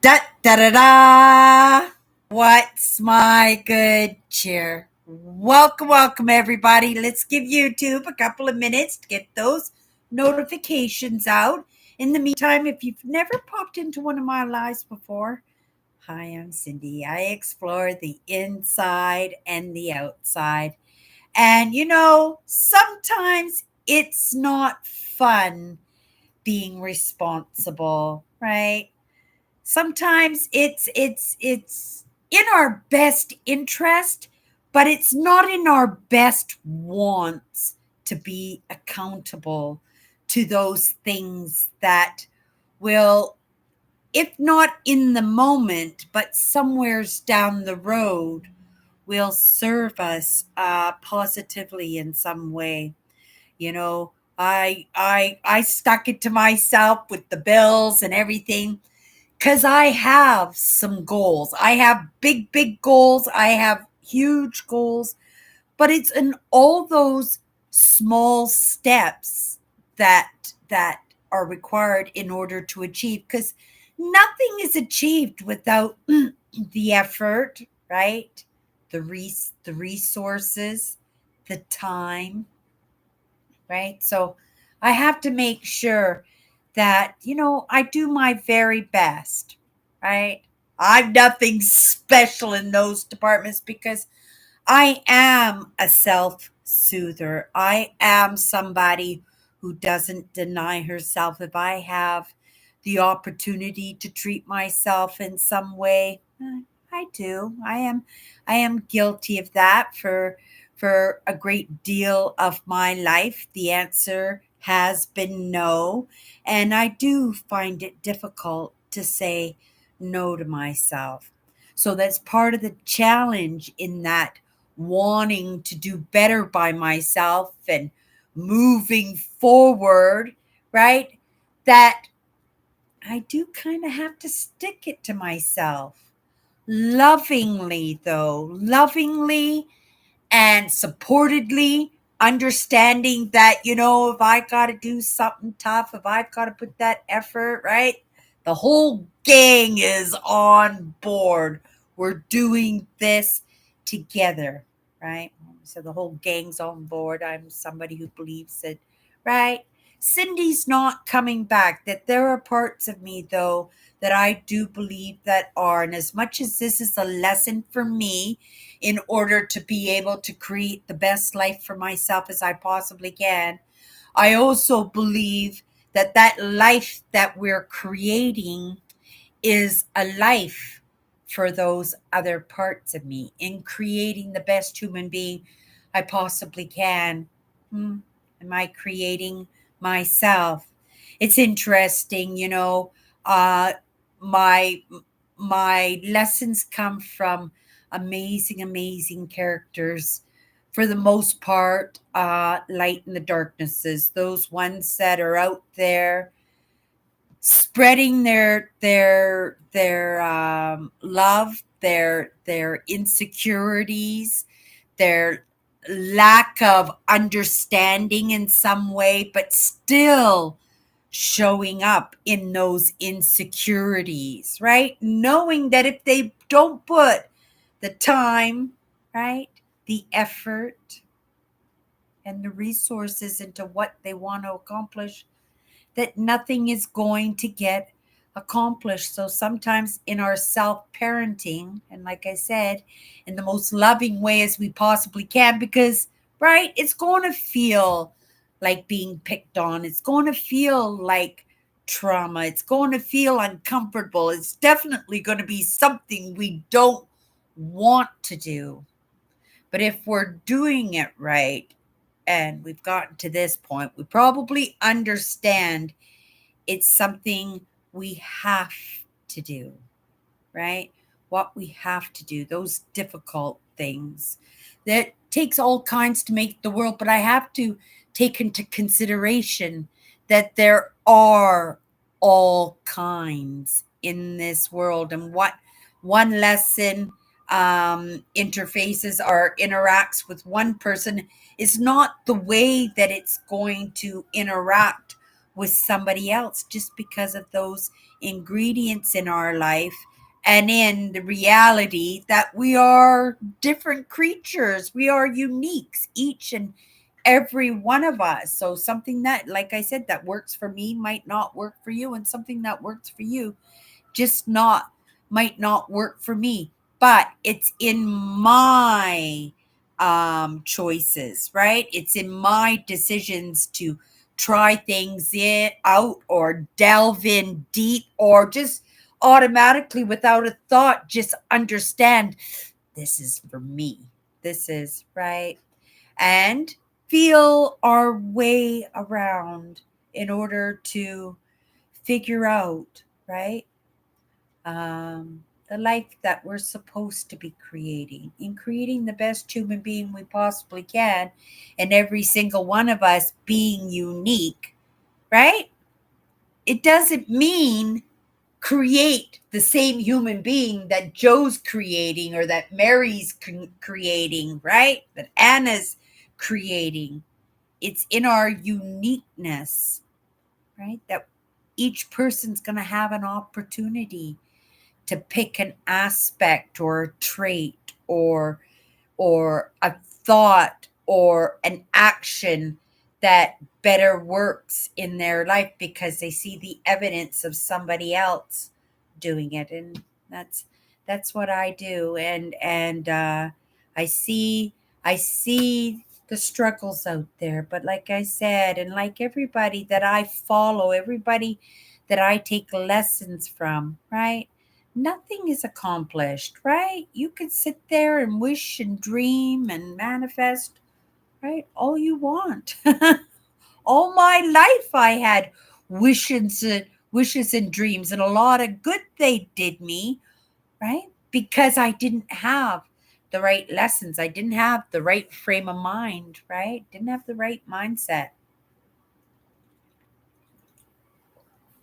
Da da da da. What's my good cheer? Welcome, everybody. Let's give YouTube a couple of minutes to get those notifications out. In the meantime, if you've never popped into one of my lives before, hi, I'm Cindy. I explore the inside and the outside. And sometimes it's not fun being responsible, right? Sometimes it's in our best interest, but it's not in our best wants to be accountable to those things that will, if not in the moment but somewheres down the road, will serve us positively in some way. I stuck it to myself with the bills and everything because I have some goals. I have big goals. I have huge goals, but it's in all those small steps that are required in order to achieve. Because nothing is achieved without the effort, right? The resources, the time, right? So I have to make sure that, I do my very best, right? I'm nothing special in those departments because I am a self soother. I am somebody who doesn't deny herself. If I have the opportunity to treat myself in some way, I do. I am guilty of that for a great deal of my life. The answer has been no, and I do find it difficult to say no to myself. So that's part of the challenge in that wanting to do better by myself and moving forward, right? That I do kind of have to stick it to myself. Lovingly, though, lovingly and supportedly, understanding that, if I got to do something tough, if I've got to put that effort, right? The whole gang is on board. We're doing this together, right? So the whole gang's on board. I'm somebody who believes it, right? Cindy's not coming back. That there are parts of me, though, that I do believe that are. And as much as this is a lesson for me, in order to be able to create the best life for myself as I possibly can, I also believe that that life that we're creating is a life for those other parts of me in creating the best human being I possibly can. Am I creating myself? It's interesting, uh, my my lessons come from amazing characters, for the most part, light in the darknesses, those ones that are out there spreading their love, their insecurities, their lack of understanding in some way, but still showing up in those insecurities, right? Knowing that if they don't put the time, right, the effort and the resources into what they want to accomplish, that nothing is going to get accomplished. So sometimes in our self parenting, and like I said, in the most loving way as we possibly can, because, right, it's going to feel like being picked on, it's going to feel like trauma, it's going to feel uncomfortable, it's definitely going to be something we don't want to do. But if we're doing it right, and we've gotten to this point, we probably understand it's something we have to do, right? What we have to do, those difficult things that takes all kinds to make the world. But I have to take into consideration that there are all kinds in this world, and what one lesson interfaces or interacts with one person is not the way that it's going to interact with somebody else just because of those ingredients in our life, and in the reality that we are different creatures. We are uniques, each and every one of us. So something that, like I said, that works for me might not work for you, and something that works for you just not might not work for me. But it's in my choices, right? It's in my decisions to try things out, or delve in deep, or just automatically without a thought just understand this is for me. This is right. And feel our way around in order to figure out, right? The life that we're supposed to be creating, in creating the best human being we possibly can, and every single one of us being unique, right? It doesn't mean create the same human being that Joe's creating, or that Mary's creating, right? That Anna's creating. It's in our uniqueness, right? That each person's going to have an opportunity to pick an aspect or a trait, or a thought or an action that better works in their life because they see the evidence of somebody else doing it. And that's what I do. And I see the struggles out there, but like I said, and like everybody that I follow, everybody that I take lessons from, right? Nothing is accomplished, right? You could sit there and wish and dream and manifest, right? All you want. All my life I had wishes and dreams, and a lot of good they did me, right? Because I didn't have the right lessons. I didn't have the right frame of mind, right? Didn't have the right mindset.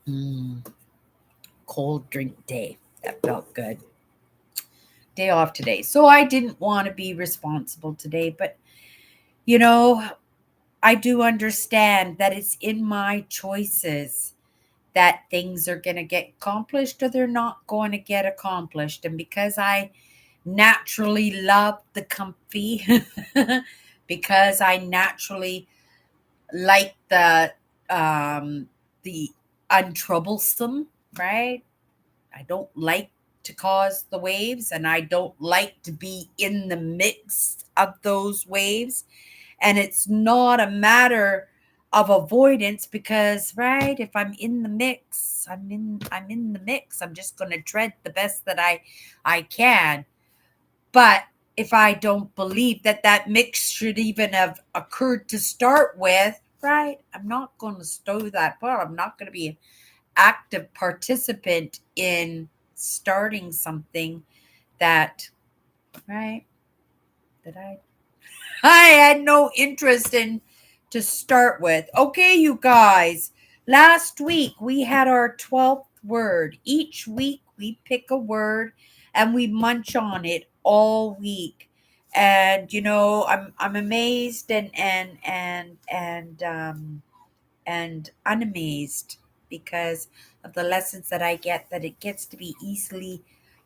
Mm, cold drink day. That felt good. Day off today. So I didn't want to be responsible today, but you know, I do understand that it's in my choices that things are going to get accomplished or they're not going to get accomplished. And because I naturally love the comfy, because I naturally like the untroublesome, right? I don't like to cause the waves, and I don't like to be in the mix of those waves. And it's not a matter of avoidance, because right, if I'm in the mix, I'm in the mix. I'm just going to tread the best that I can. But if I don't believe that that mix should even have occurred to start with, right, I'm not going to stow that bar. I'm not going to be an active participant in starting something that, right, that I had no interest in to start with. Okay, you guys. Last week we had our 12th word. Each week we pick a word and we munch on it all week. And I'm amazed and unamazed because of the lessons that I get, that it gets to be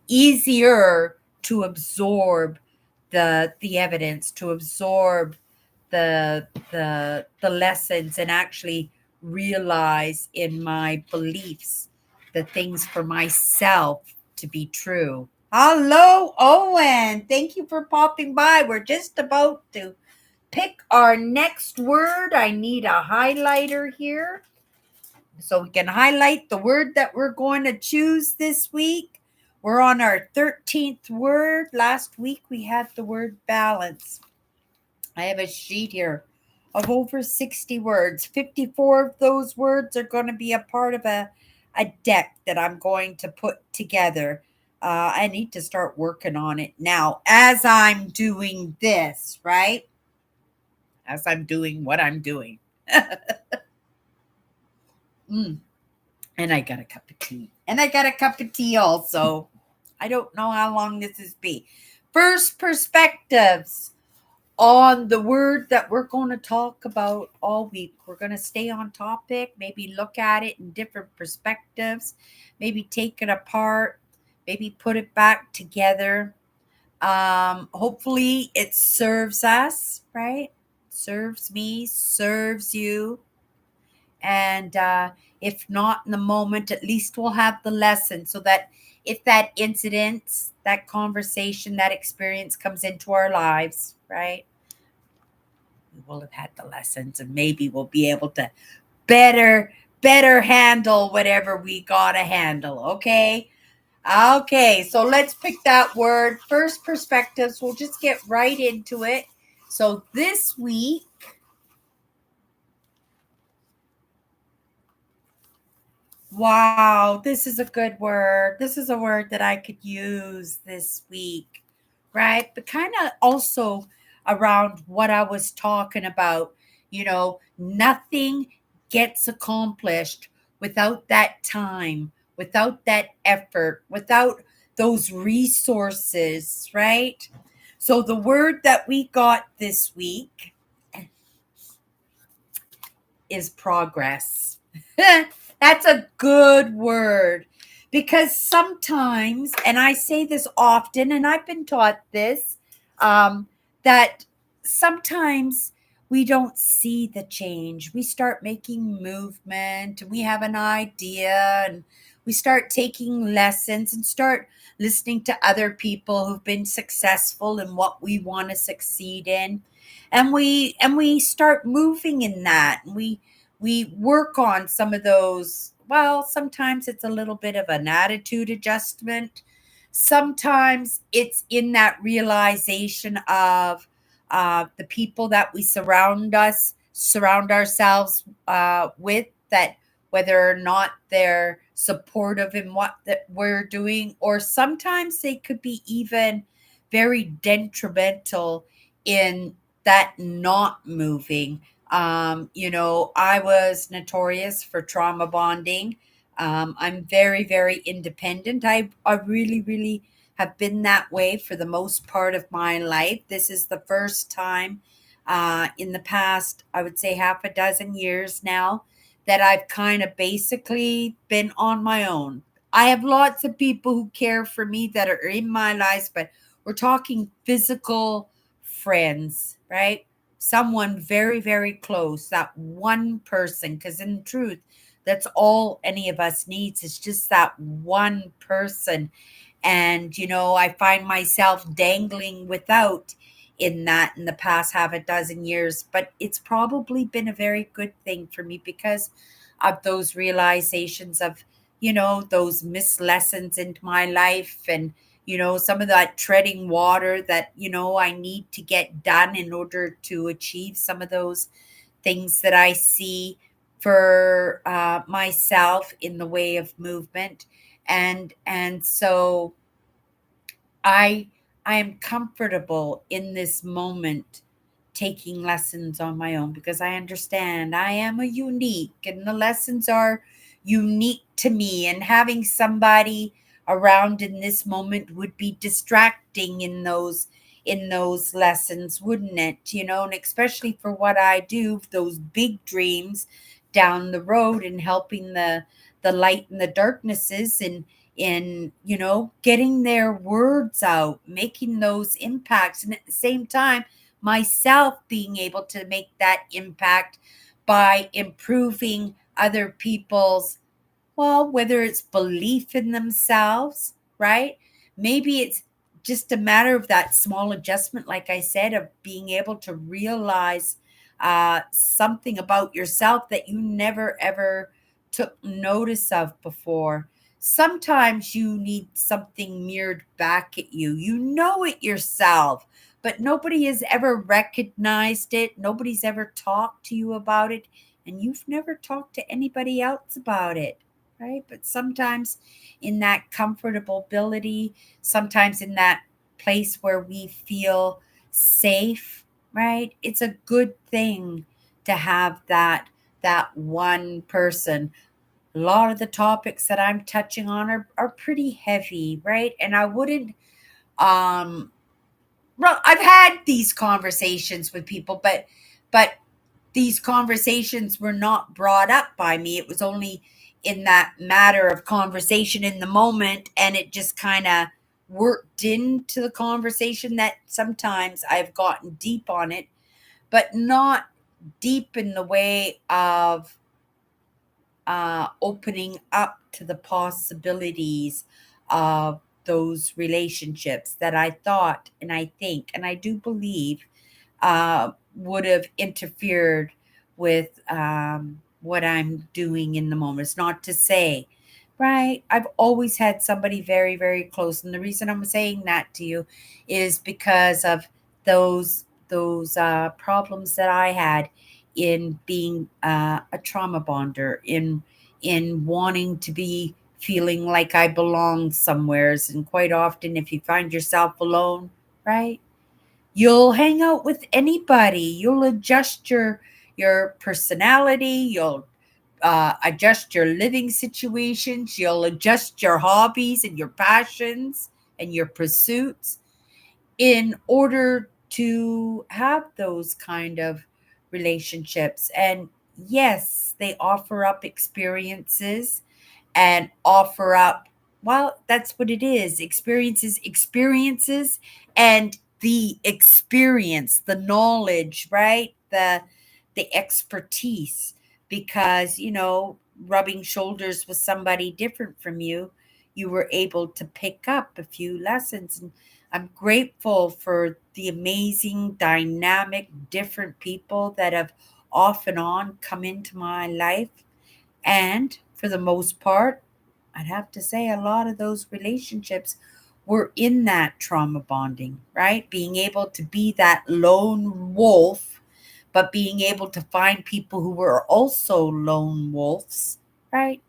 easier to absorb the evidence, to absorb the lessons, and actually realize in my beliefs the things for myself to be true. Hello, Owen. Thank you for popping by. We're just about to pick our next word. I need a highlighter here so we can highlight the word that we're going to choose this week. We're on our 13th word. Last week we had the word balance. I have a sheet here of over 60 words. 54 of those words are going to be a part of a deck that I'm going to put together. I need to start working on it now as I'm doing this, right? As I'm doing what I'm doing. Mm. And I got a cup of tea. And I got a cup of tea also. I don't know how long this is be. First perspectives. on the word that we're going to talk about all week. We're going to stay on topic, maybe look at it in different perspectives, maybe take it apart, maybe put it back together. Hopefully, it serves us, right? Serves me, serves you. And if not in the moment, at least we'll have the lesson so that if that incident, that conversation, that experience comes into our lives, right? We will have had the lessons and maybe we'll be able to better handle whatever we gotta handle. Okay, so let's pick that word. First perspectives. We'll just get right into it. So this week, wow, this is a good word. This is a word that I could use this week, right? But kind of also around what I was talking about, nothing gets accomplished without that time, without that effort, without those resources, right? So the word that we got this week is progress. That's a good word because sometimes, and I say this often, and I've been taught this, that sometimes we don't see the change. We start making movement, and we have an idea, and we start taking lessons and start listening to other people who've been successful in what we want to succeed in, and we start moving in that. We work on some of those. Well, sometimes it's a little bit of an attitude adjustment. Sometimes it's in that realization of the people that we surround ourselves with, that whether or not they're supportive in what that we're doing, or sometimes they could be even very detrimental in that not moving. I was notorious for trauma bonding. I'm very, very independent. I really, really have been that way for the most part of my life. This is the first time in the past, I would say half a dozen years now, that I've kind of basically been on my own. I have lots of people who care for me that are in my lives, but we're talking physical friends, right? Someone very, very close, that one person, because in truth, that's all any of us needs is just that one person. And I find myself dangling without in that in the past half a dozen years, but it's probably been a very good thing for me because of those realizations of those missed lessons into my life, and some of that treading water that I need to get done in order to achieve some of those things that I see for myself in the way of movement. And so I I am comfortable in this moment taking lessons on my own because I understand I am a unique and the lessons are unique to me, and having somebody around in this moment would be distracting in those lessons, wouldn't it? And especially for what I do, those big dreams down the road and helping the light and the darknesses, and in getting their words out, making those impacts, and at the same time myself being able to make that impact by improving other people's, well, whether it's belief in themselves, right? Maybe it's just a matter of that small adjustment, like I said, of being able to realize something about yourself that you never ever took notice of before. Sometimes you need something mirrored back at you. You know it yourself, but nobody has ever recognized it. Nobody's ever talked to you about it, and you've never talked to anybody else about it, right? But sometimes in that comfortability, sometimes in that place where we feel safe, right? It's a good thing to have that one person. A lot of the topics that I'm touching on are pretty heavy, right? And I wouldn't um well, I've had these conversations with people, but these conversations were not brought up by me. It was only in that matter of conversation in the moment, and it just kind of worked into the conversation that sometimes I've gotten deep on it, but not deep in the way of opening up to the possibilities of those relationships that I thought and I think and I do believe would have interfered with what I'm doing in the moment. It's not to say, right? I've always had somebody very, very close, and the reason I'm saying that to you is because of those problems that I had in being a trauma bonder, in wanting to be feeling like I belong somewheres, and quite often, if you find yourself alone, right? You'll hang out with anybody. You'll adjust your personality. You'll adjust your living situations. You'll adjust your hobbies and your passions and your pursuits in order to have those kind of relationships. And yes, they offer up experiences and offer up, well, that's what it is, experiences, and the experience, the knowledge, right, the expertise, because rubbing shoulders with somebody different from you, you were able to pick up a few lessons. And I'm grateful for the amazing dynamic different people that have off and on come into my life, and for the most part, I'd have to say a lot of those relationships were in that trauma bonding, right? Being able to be that lone wolf, but being able to find people who were also lone wolves, right?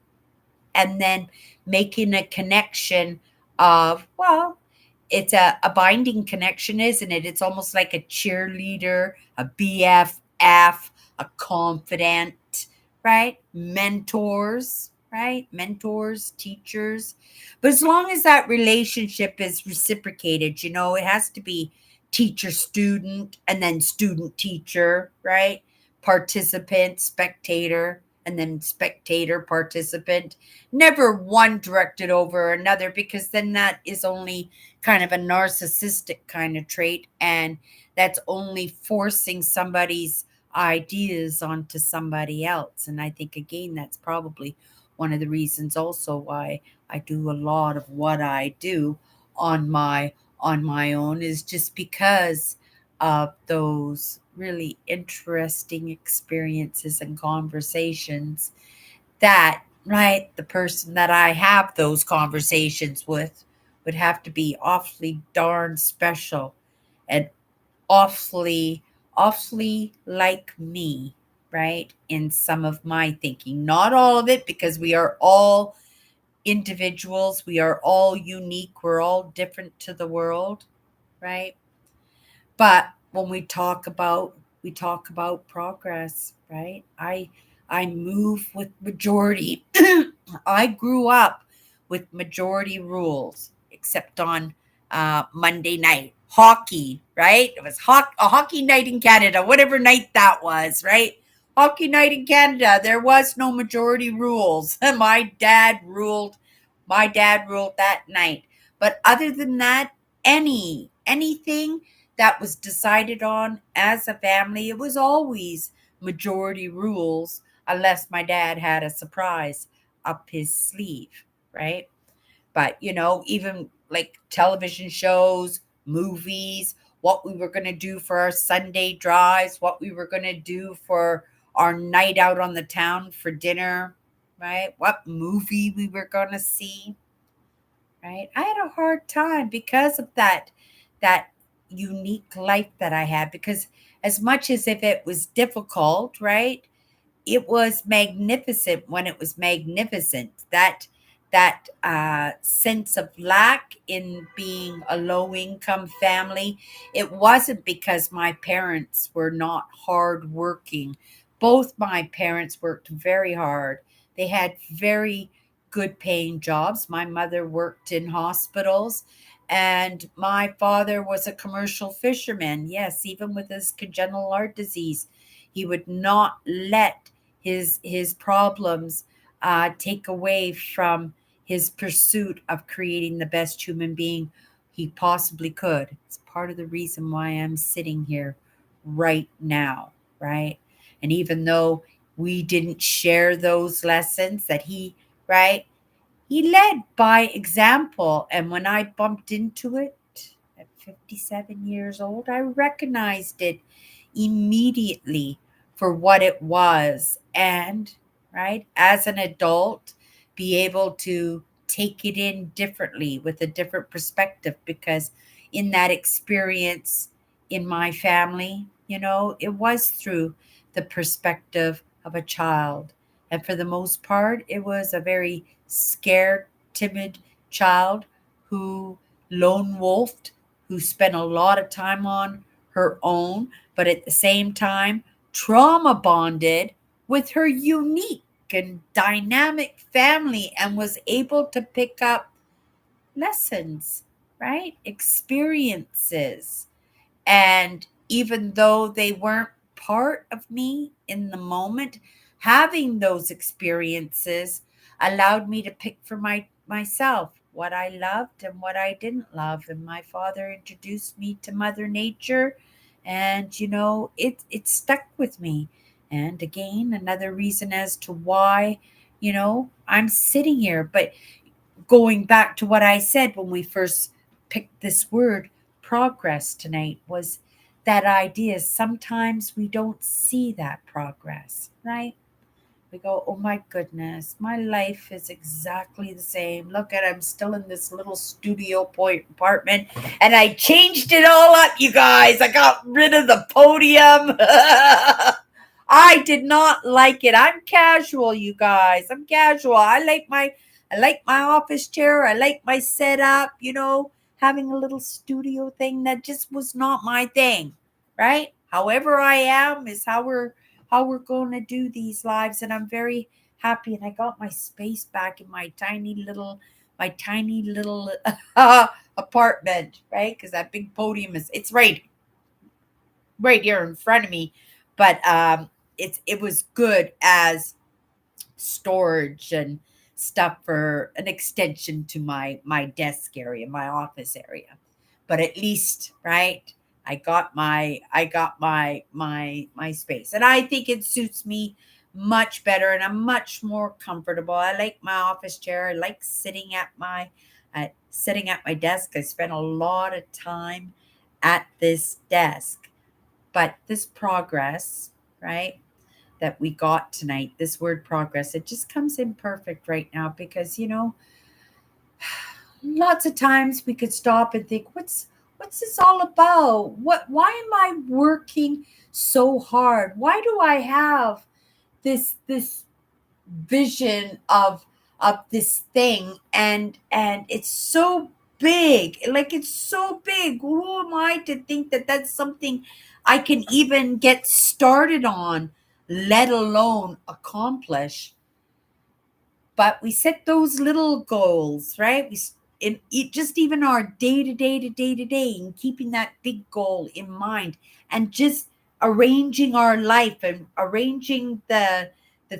And then making a connection of, well, it's a binding connection, isn't it? It's almost like a cheerleader, a BFF, a confidant, right? Mentors, right? Mentors, teachers. But as long as that relationship is reciprocated, it has to be teacher student and then student teacher, right? Participant, spectator, and then spectator, participant. Never one directed over another, because then that is only kind of a narcissistic kind of trait, and that's only forcing somebody's ideas onto somebody else. And I think, again, that's probably one of the reasons also why I do a lot of what I do on my own, is just because of those really interesting experiences and conversations that, right, the person that I have those conversations with would have to be awfully darn special and awfully, awfully like me, right, in some of my thinking. Not all of it, because we are all individuals, we are all unique, we're all different to the world, right? But when we talk about progress, right? I move with majority. I grew up with majority rules, except on Monday night hockey. Right? It was a hockey night in Canada, whatever night that was. Right? Hockey night in Canada. There was no majority rules. My dad ruled. My dad ruled that night. But other than that, anything that was decided on as a family, it was always majority rules, unless my dad had a surprise up his sleeve, right? But, even like television shows, movies, what we were going to do for our Sunday drives, what we were going to do for our night out on the town for dinner, right? What movie we were going to see, right? I had a hard time because of that unique life that I had, because as much as if it was difficult, right? It was magnificent when it was magnificent. That sense of lack in being a low income family, it wasn't because my parents were not hard working. Both my parents worked very hard. They had very good paying jobs. My mother worked in hospitals, And my father was a commercial fisherman. Yes, even with his congenital heart disease, he would not let his problems take away from his pursuit of creating the best human being he possibly could. It's part of the reason why I'm sitting here right now, right? And even though we didn't share those lessons that he, right? He led by example, and when I bumped into it at 57 years old, I recognized it immediately for what it was. And, right, as an adult, be able to take it in differently with a different perspective because in that experience in my family, it was through the perspective of a child. And for the most part, it was a very scared, timid child who lone wolfed, who spent a lot of time on her own, but at the same time, trauma bonded with her unique and dynamic family and was able to pick up lessons, right? Experiences, and even though they weren't part of me in the moment, having those experiences allowed me to pick for myself what I loved and what I didn't love. And my father introduced me to Mother Nature, and it stuck with me. And again, another reason as to why I'm sitting here. But going back to what I said when we first picked this word, progress, tonight, was that idea. Sometimes we don't see that progress, right? We go, oh my goodness, my life is exactly the same. Look at, I'm still in this little studio point apartment, and I changed it all up, you guys. I got rid of the podium. I did not like it. I'm casual, you guys. I'm casual. I like my office chair. I like my setup, having a little studio thing that just was not my thing, right? However I am is how we're going to do these lives, and I'm very happy, and I got my space back in my tiny little apartment, right? Cuz that big podium it's right here in front of me, but it was good as storage and stuff for an extension to my desk area, my office area. But at least, right, I got my space, and I think it suits me much better, and I'm much more comfortable. I like my office chair. I like sitting at my desk. I spend a lot of time at this desk. But this progress, right, that we got tonight, this word progress, it just comes in perfect right now because, lots of times we could stop and think, what's this all about? Why am I working so hard? Why do I have this vision of this thing, and it's so big, like it's so big. Who am I to think that that's something I can even get started on, let alone accomplish? But we set those little goals, right? In it, just even our day to day and keeping that big goal in mind, and just arranging our life and arranging the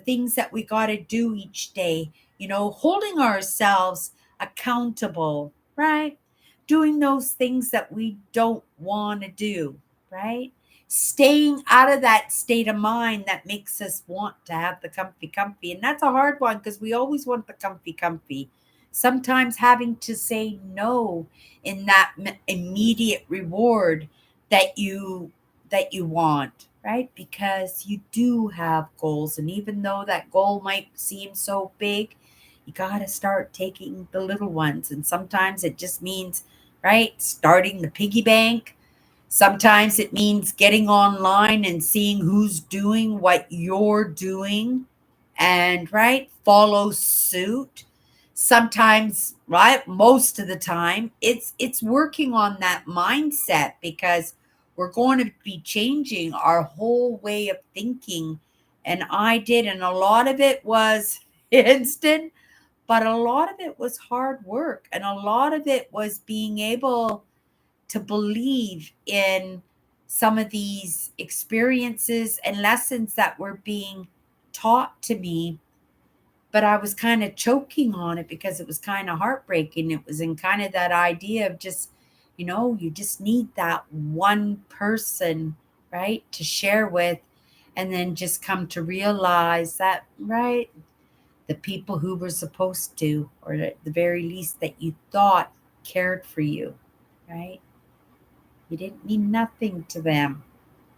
things that we got to do each day, holding ourselves accountable, right? Doing those things that we don't want to do, right? Staying out of that state of mind that makes us want to have the comfy. And that's a hard one because we always want the comfy. Sometimes having to say no in that immediate reward that you want, right? Because you do have goals. And even though that goal might seem so big, you got to start taking the little ones. And sometimes it just means, right, starting the piggy bank. Sometimes it means getting online and seeing who's doing what you're doing and, right, follow suit. Sometimes, right, most of the time, it's working on that mindset because we're going to be changing our whole way of thinking. And I did, and a lot of it was instant, But a lot of it was hard work, and a lot of it was being able to believe in some of these experiences and lessons that were being taught to me. But I was kind of choking on it because it was kind of heartbreaking. It was in kind of that idea of just, you just need that one person, right, to share with, and then just come to realize that, right, the people who were supposed to, or at the very least that you thought cared for you, right? You didn't mean nothing to them,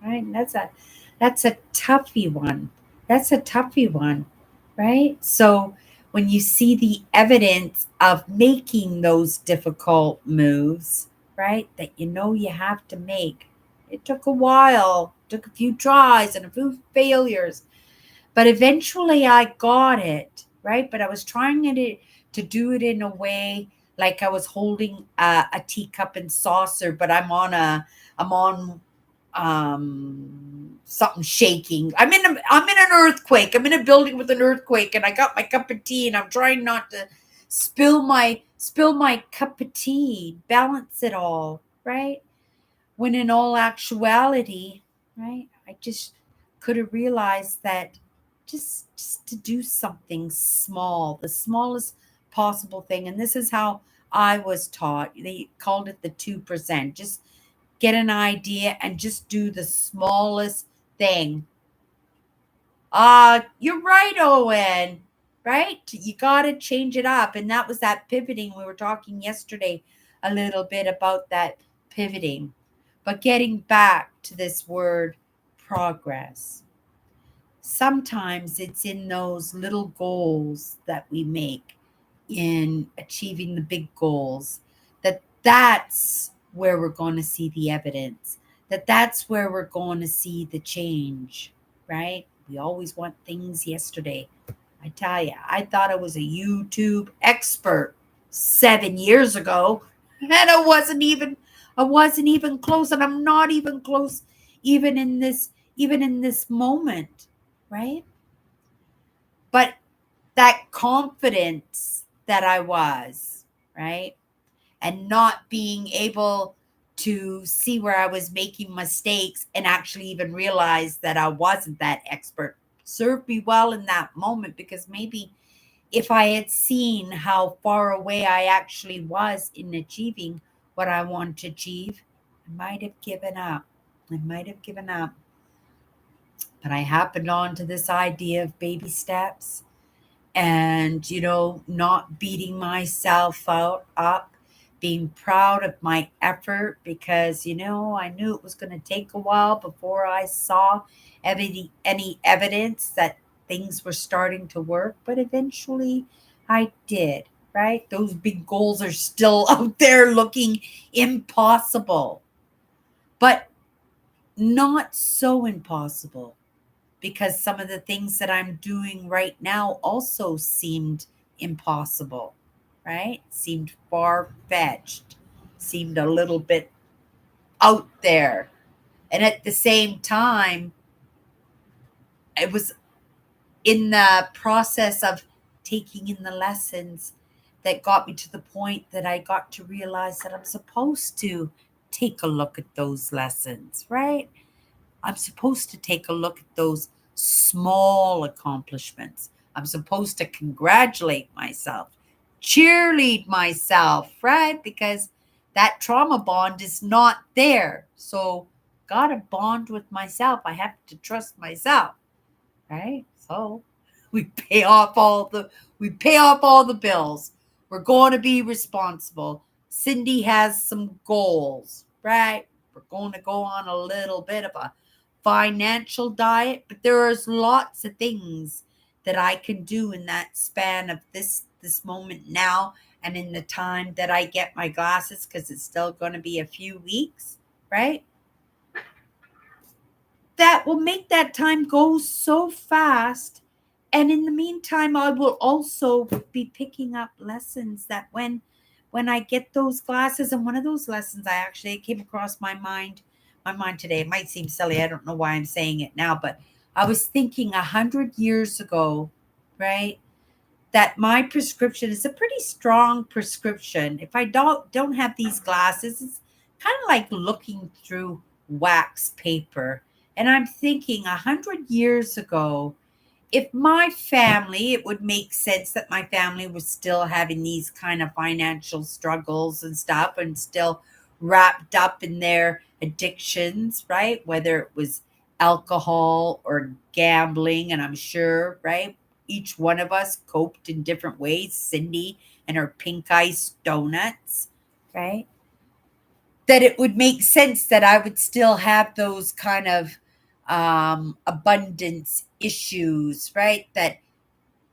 right? And that's a toughie one. That's a toughie one, right? So when you see the evidence of making those difficult moves, right, that you have to make, it took a while, took a few tries and a few failures, but eventually I got it, right? But I was trying to do it in a way like I was holding a teacup and saucer, but I'm on something shaking. I'm in an earthquake. I'm in a building with an earthquake, and I got my cup of tea, and I'm trying not to spill my cup of tea, balance it all, right? When in all actuality, right, I just could have realized that just to do something small, the smallest possible thing. And this is how I was taught. They called it the 2%. Just get an idea and just do the smallest thing. You're right, Owen. Right? You got to change it up. And that was that pivoting. We were talking yesterday a little bit about that pivoting. But getting back to this word progress, sometimes it's in those little goals that we make in achieving the big goals that's where we're going to see the evidence, that's where we're going to see the change, right? We always want things yesterday. I tell you, I thought I was a YouTube expert 7 years ago, and I wasn't even close, and I'm not even close even in this moment, right? But that confidence that I was, right? And not being able to see where I was making mistakes and actually even realize that I wasn't that expert served me well in that moment, because maybe if I had seen how far away I actually was in achieving what I wanted to achieve, I might have given up. I might have given up. But I happened on to this idea of baby steps, and not beating myself out up, being proud of my effort, because I knew it was going to take a while before I saw any evidence that things were starting to work, but eventually I did, right? Those big goals are still out there looking impossible, but not so impossible, because some of the things that I'm doing right now also seemed impossible, right? Seemed far fetched, seemed a little bit out there. And at the same time, it was in the process of taking in the lessons that got me to the point that I got to realize that I'm supposed to take a look at those lessons, right? I'm supposed to take a look at those small accomplishments. I'm supposed to congratulate myself, cheerlead myself, right? Because that trauma bond is not there. So, got to bond with myself. I have to trust myself, right? So, we pay off all the we pay off all the bills. We're going to be responsible. Cindy has some goals, right? We're going to go on a little bit of a financial diet, but there's lots of things that I can do in that span of this moment now, and in the time that I get my glasses, because it's still going to be a few weeks, right? That will make that time go so fast. And in the meantime, I will also be picking up lessons that when I get those glasses. And one of those lessons I actually came across my mind today. It might seem silly. I don't know why I'm saying it now, but I was thinking 100 years ago, right? that my prescription is a pretty strong prescription. If I don't have these glasses, it's kind of like looking through wax paper. And I'm thinking 100 years ago, if my family, it would make sense that my family was still having these kind of financial struggles and stuff and still wrapped up in their addictions, right? Whether it was alcohol or gambling. And I'm sure, right? Each one of us coped in different ways. Cindy and her pink ice donuts, right? That it would make sense that I would still have those kind of abundance issues, right? That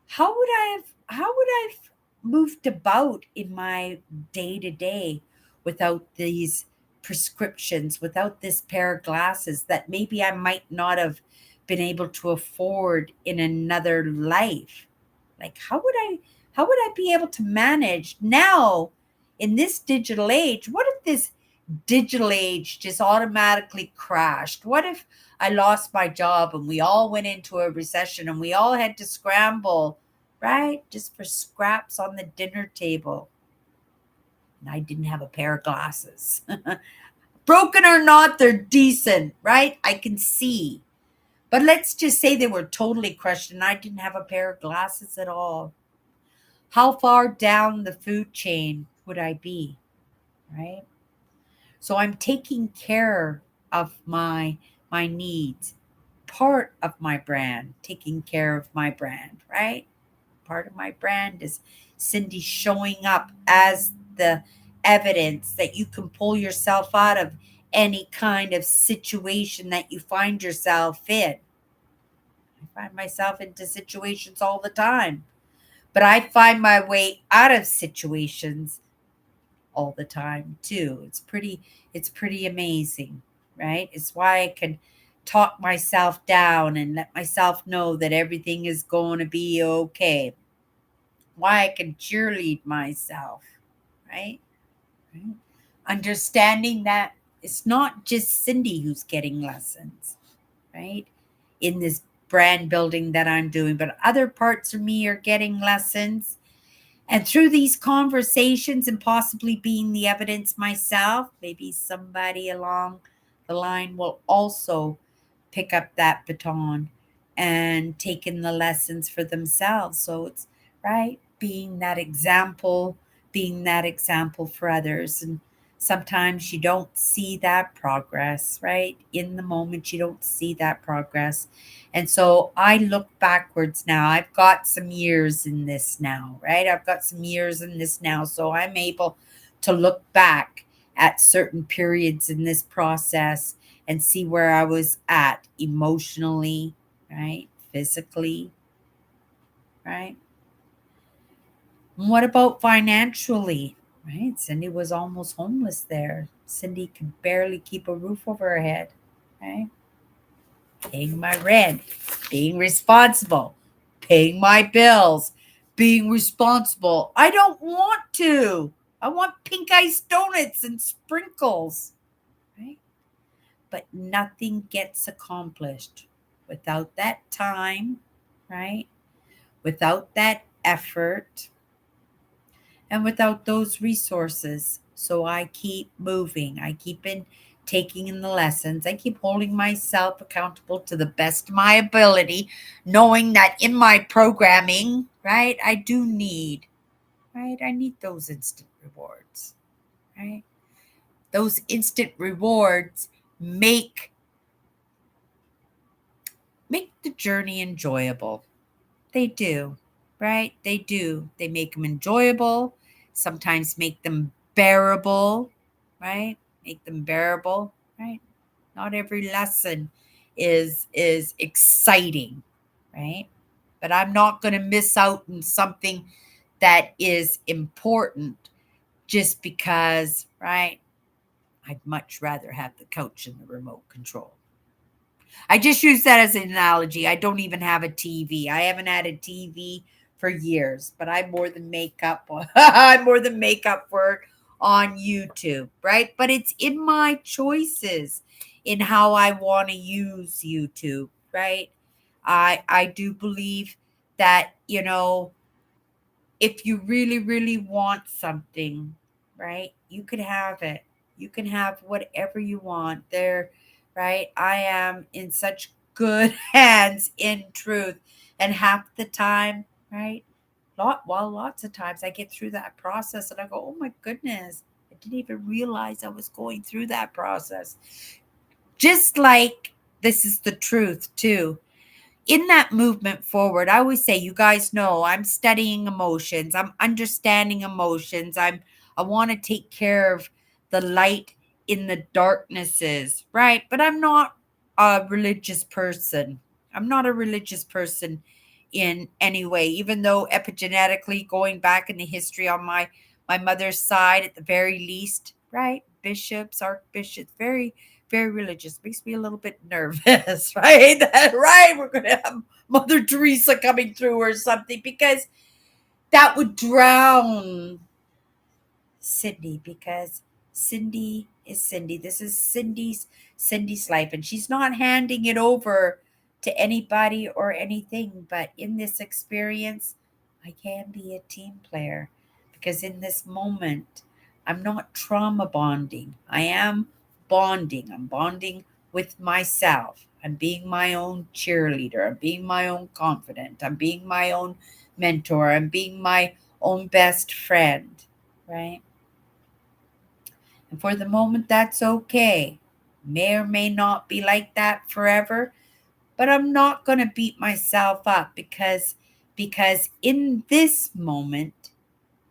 how would I have moved about in my day to day without these prescriptions, without this pair of glasses that maybe I might not have been able to afford in another life? Like how would I be able to manage now in this digital age? What if this digital age just automatically crashed? What if I lost my job and we all went into a recession and we all had to scramble, right? Just for scraps on the dinner table. And I didn't have a pair of glasses. Broken or not, they're decent, right? I can see. But let's just say they were totally crushed and I didn't have a pair of glasses at all. How far down the food chain would I be, right? So I'm taking care of my needs. Part of my brand, taking care of my brand, right? Part of my brand is Cindy showing up as the evidence that you can pull yourself out of any kind of situation that you find yourself in. I find myself into situations all the time, but I find my way out of situations all the time too. It's pretty amazing, right? It's why I can talk myself down and let myself know that everything is going to be okay. Why I can cheerlead myself, right? Right? Understanding that it's not just Cindy who's getting lessons, right? In this brand building that I'm doing, but other parts of me are getting lessons. And through these conversations and possibly being the evidence myself, maybe somebody along the line will also pick up that baton and take in the lessons for themselves. So it's right being that example for others. And sometimes you don't see that progress, right? In the moment, you don't see that progress. And so I look backwards now. I've got some years in this now, right? I've got some years in this now. So I'm able to look back at certain periods in this process and see where I was at emotionally, right? Physically, right? And what about financially, right? Cindy was almost homeless there. Cindy could barely keep a roof over her head, right? Paying my rent, being responsible, paying my bills, being responsible. I don't want to. I want pink ice donuts and sprinkles, right? But nothing gets accomplished without that time, right? Without that effort and without those resources. So I keep moving. I keep taking in the lessons. I keep holding myself accountable to the best of my ability, knowing that in my programming, right, I do need, right? I need those instant rewards, right? Those instant rewards make the journey enjoyable. They do, right? They do. They make them enjoyable, sometimes make them bearable, right? Make them bearable, right? Not every lesson is exciting, right? But I'm not going to miss out on something that is important just because, right? I'd much rather have the couch and the remote control. I just use that as an analogy. I don't even have a TV. I haven't had a TV for years, but I more than make up I more than make up for it on YouTube, right? But it's in my choices in how I want to use YouTube, right? I do believe that, if you really, really want something, right, you could have it. You can have whatever you want there, right? I am in such good hands in truth. And half the time, right? Lots of times I get through that process and I go, oh my goodness, I didn't even realize I was going through that process. Just like this is the truth, too, in that movement forward. I always say, you guys know I'm studying emotions, I'm understanding emotions, I want to take care of the light in the darknesses, right? But I'm not a religious person. I'm not a religious person in any way, even though epigenetically, going back in the history on my mother's side, at the very least, right, bishops, archbishops, very, very religious. Makes me a little bit nervous, right? Right, we're gonna have Mother Teresa coming through or something, because that would drown Cindy, because Cindy is Cindy. This is Cindy's life, and she's not handing it over to anybody or anything. But in this experience, I can be a team player, because in this moment, I'm not trauma bonding. I am bonding. I'm bonding with myself. I'm being my own cheerleader. I'm being my own confidant. I'm being my own mentor. I'm being my own best friend, right? And for the moment, that's okay. May or may not be like that forever, but I'm not going to beat myself up, because in this moment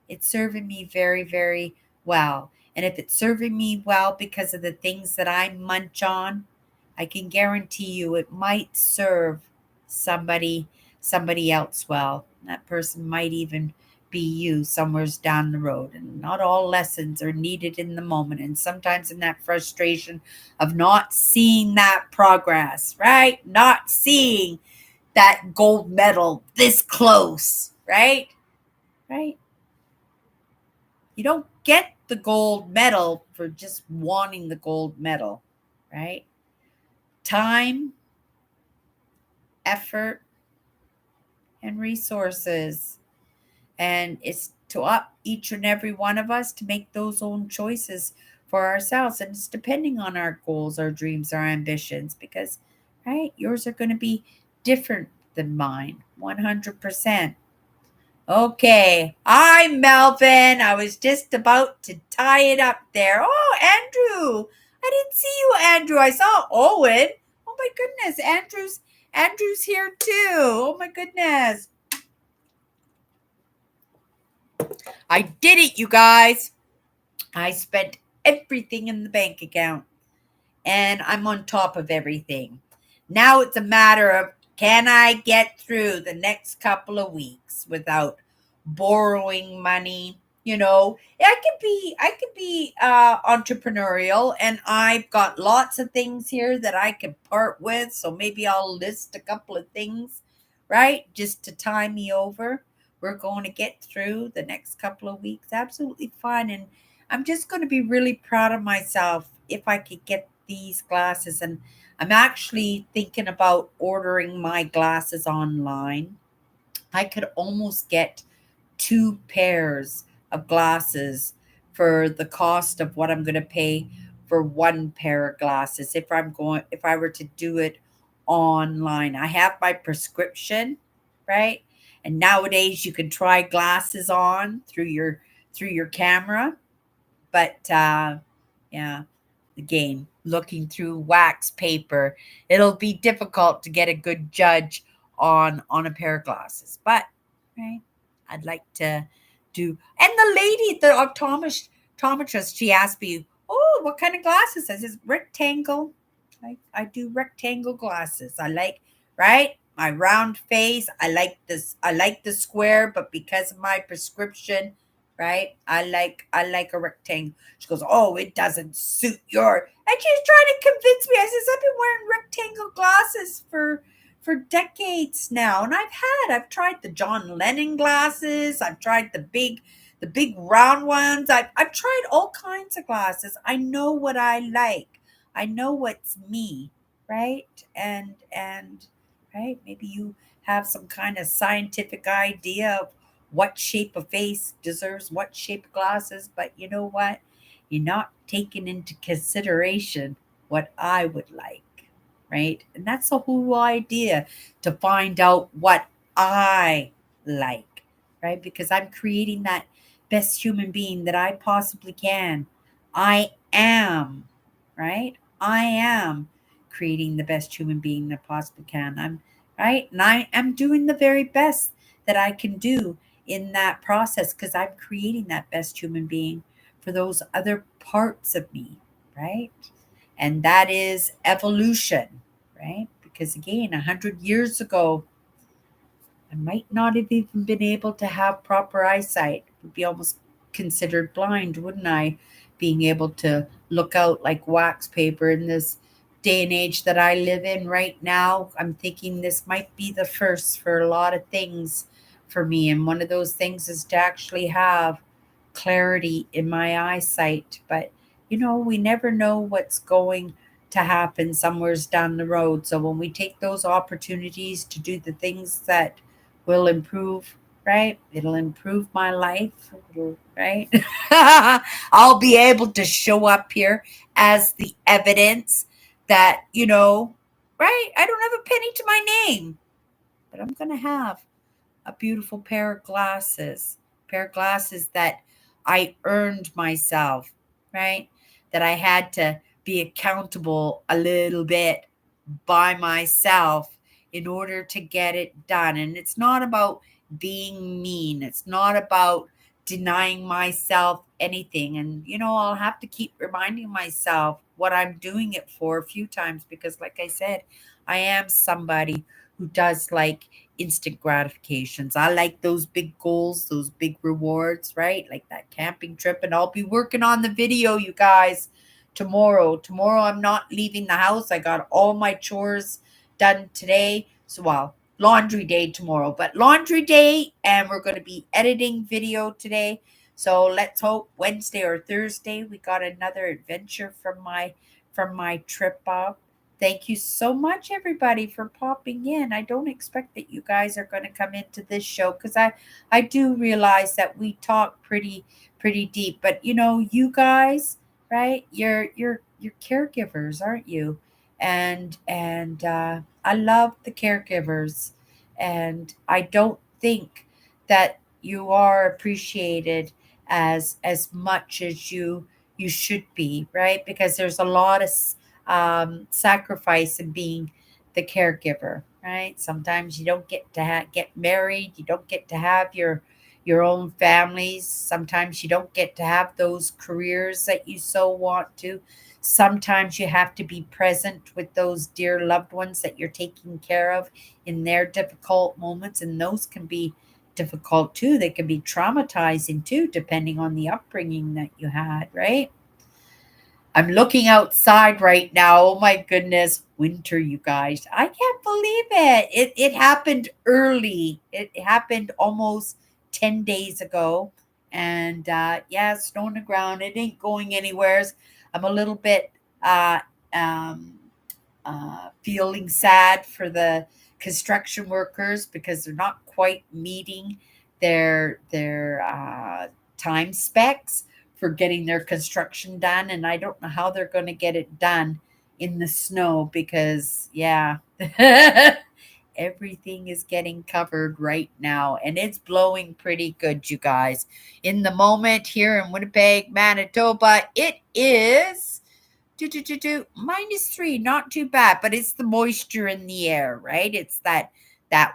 it's serving me very, very well. And if it's serving me well because of the things that I munch on, I can guarantee you it might serve somebody somebody else well. That person might even be you somewheres down the road. And not all lessons are needed in the moment. And sometimes in that frustration of not seeing that progress, right? Not seeing that gold medal this close, right? Right? You don't get the gold medal for just wanting the gold medal, right? Time, effort, and resources. And it's to up each and every one of us to make those own choices for ourselves. And it's depending on our goals, our dreams, our ambitions, because, right, yours are going to be different than mine, 100%. Okay, I'm Melvin. I was just about to tie it up there. Oh, Andrew. I didn't see you, Andrew. I saw Owen. Oh my goodness, Andrew's here too. Oh my goodness. I did it, you guys. I spent everything in the bank account, and I'm on top of everything. Now it's a matter of, can I get through the next couple of weeks without borrowing money? I could be entrepreneurial, and I've got lots of things here that I can part with. So maybe I'll list a couple of things, right? Just to tie me over. We're going to get through the next couple of weeks absolutely fine. And I'm just going to be really proud of myself if I could get these glasses. And I'm actually thinking about ordering my glasses online. I could almost get two pairs of glasses for the cost of what I'm going to pay for one pair of glasses if I were to do it online. I have my prescription, right? And nowadays you can try glasses on through your camera. But yeah, again, looking through wax paper, it'll be difficult to get a good judge on a pair of glasses. But right, I'd like to do. And the lady, the optometrist, she asked me, "Oh, what kind of glasses?" I says, "Rectangle. I do rectangle glasses. I like, right, my round face. I like this. I like the square, but because of my prescription." Right? I like a rectangle. She goes, "Oh, it doesn't suit your." And she's trying to convince me. I says, "I've been wearing rectangle glasses for decades now, and I've tried the John Lennon glasses. I've tried the big round ones. I've tried all kinds of glasses. I know what I like. I know what's me, right? And right, maybe you have some kind of scientific idea of what shape of face deserves what shape of glasses, but you know what? You're not taking into consideration what I would like, right? And that's the whole idea, to find out what I like, right? Because I'm creating that best human being that I possibly can. I am, right? I am creating the best human being that I possibly can. I'm right, and I am doing the very best that I can do in that process, because I'm creating that best human being for those other parts of me, right? And that is evolution, right? Because again, 100 years ago, I might not have even been able to have proper eyesight. Would be almost considered blind, wouldn't I? Being able to look out like wax paper in this day and age that I live in right now. I'm thinking this might be the first for a lot of things for me. And one of those things is to actually have clarity in my eyesight. But, we never know what's going to happen somewheres down the road. So when we take those opportunities to do the things that will improve, right? It'll improve my life, right? I'll be able to show up here as the evidence that, right? I don't have a penny to my name, but I'm going to have a beautiful pair of glasses that I earned myself, right? That I had to be accountable a little bit by myself in order to get it done. And it's not about being mean, it's not about denying myself anything. And, I'll have to keep reminding myself what I'm doing it for a few times, because, like I said, I am somebody who does like instant gratifications. I like those big goals, those big rewards, right? Like that camping trip. And I'll be working on the video, you guys, tomorrow. Tomorrow, I'm not leaving the house. I got all my chores done today. So, well, laundry day tomorrow, but laundry day, and we're going to be editing video today. So let's hope Wednesday or Thursday we got another adventure from my trip up. Thank you so much, everybody, for popping in. I don't expect that you guys are going to come into this show, because I do realize that we talk pretty deep. But you guys, right? You're caregivers, aren't you? And I love the caregivers, and I don't think that you are appreciated as much as you should be, right? Because there's a lot of sacrifice in being the caregiver, right? Sometimes you don't get to get married, you don't get to have your own families. Sometimes you don't get to have those careers that you so want to. Sometimes you have to be present with those dear loved ones that you're taking care of in their difficult moments, and those can be difficult too. They can be traumatizing too, depending on the upbringing that you had, right? I'm looking outside right now. Oh my goodness, winter, you guys. I can't believe it. It happened early. It happened almost 10 days ago. And yeah, snow on the ground. It ain't going anywhere. I'm a little bit uh, um, feeling sad for the construction workers, because they're not quite meeting their time specs for getting their construction done, and I don't know how they're going to get it done in the snow, because yeah, everything is getting covered right now, and it's blowing pretty good, you guys. In the moment here in Winnipeg, Manitoba, it is -3, not too bad, but it's the moisture in the air, right? It's that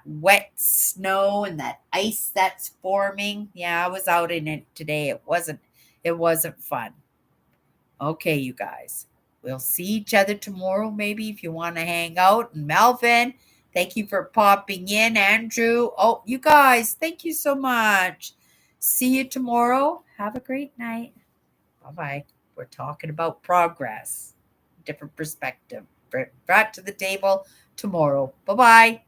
wet snow and that ice that's forming. Yeah, I was out in it today. It wasn't fun. Okay, you guys. We'll see each other tomorrow, maybe, if you want to hang out. And Melvin, thank you for popping in. Andrew, oh, you guys, thank you so much. See you tomorrow. Have a great night. Bye bye. We're talking about progress, different perspective. Brought to the table tomorrow. Bye bye.